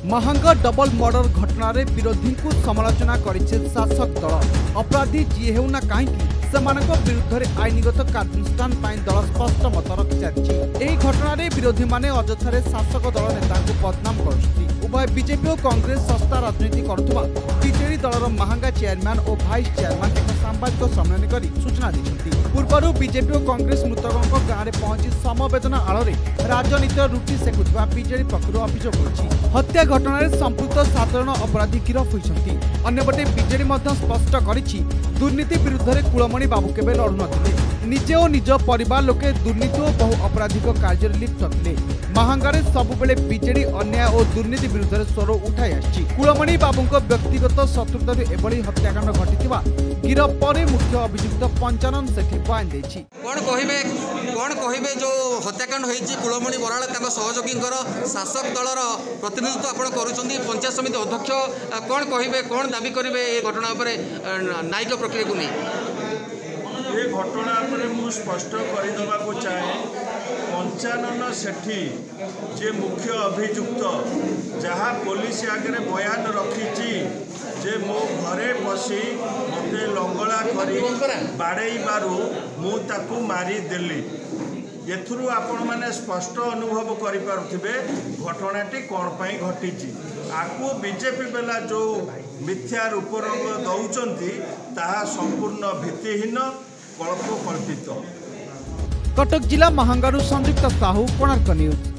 Mahanga double murder घटना रे विरोधी को समालोचना करिছে शासक दल। अपराधी जी हेउना कहीं विरुद्ध में आईनगत कार्यानुष्ठान दल स्पष्ट मत रखि एही घटना रे विरोधी माने अजथारे शासक दल नेता को बदनाम करछथि। उभय बीजेपी और कांग्रेस सस्ता राजनीति करुवा बीजेडी दलर महांगा चेयरमैन और भाइस चेयरमैन एक सांबादिक सम्मेलन कर सूचना दी। पूर्व बीजेपी और कांग्रेस मृतकों गाँव में पहुंची समवेदना आड़ राजनीतिर रुटी सेकुवा बीजेडी पक्षर अभियोग होछि। हत्या घटना रे संपृक्त साधारण अपराधी गिरफ होइछन्ति। अन्यपटे बीजेडी स्पष्ट करिछि दुर्नीति विरुद्ध में कुलमणि बाबू केबे लड़ु नथिले। निजे और निज परिवार लोके दुर्नीति और बहु आपराधिक कार्य लिप्त थे। महांगारे सबुबेले बीजेडी अन्याय और दुर्नीति विरुद्ध में स्वर उठाई आछि। कुलमणि बाबू व्यक्तिगत शत्रुतार एभली हत्याकांड घटिथिबा गिरफ पर मुख्य अभियुक्त पंचानन सेठी बयान देछि। कौन कहिबे जो हत्याकांड होइछि कुलमणि बराळ तांको सहयोगींकर शासक दलर प्रतिनिधित्व आपण करूछन्ती पंचायत समिति अध्यक्ष कौन कहिबे कौन दाबी करिवे ए घटना पर न्यायिक प्रक्रिया को नहीं ये घटना पर मु स्पष्ट करदेवा को चाहे पंचानन सेठी जे मुख्य अभियुक्त जहाँ पुलिस आगे बयान रखी जे मो घरे पशि मते लंगला करी बाड़ेबारू मु ताकू मारी देली। एथुरु आपण माने स्पष्ट अनुभव करिपारुथिबे घटनाटी कौन पाई घटी। आकु बीजेपी बेला जो मिथ्या रूपरंग दौचंती ताहा संपूर्ण भित्तिहीन कल्पकल्पित। कटक जिला महांगारू संयुक्त साहू कोणार्क न्यूज।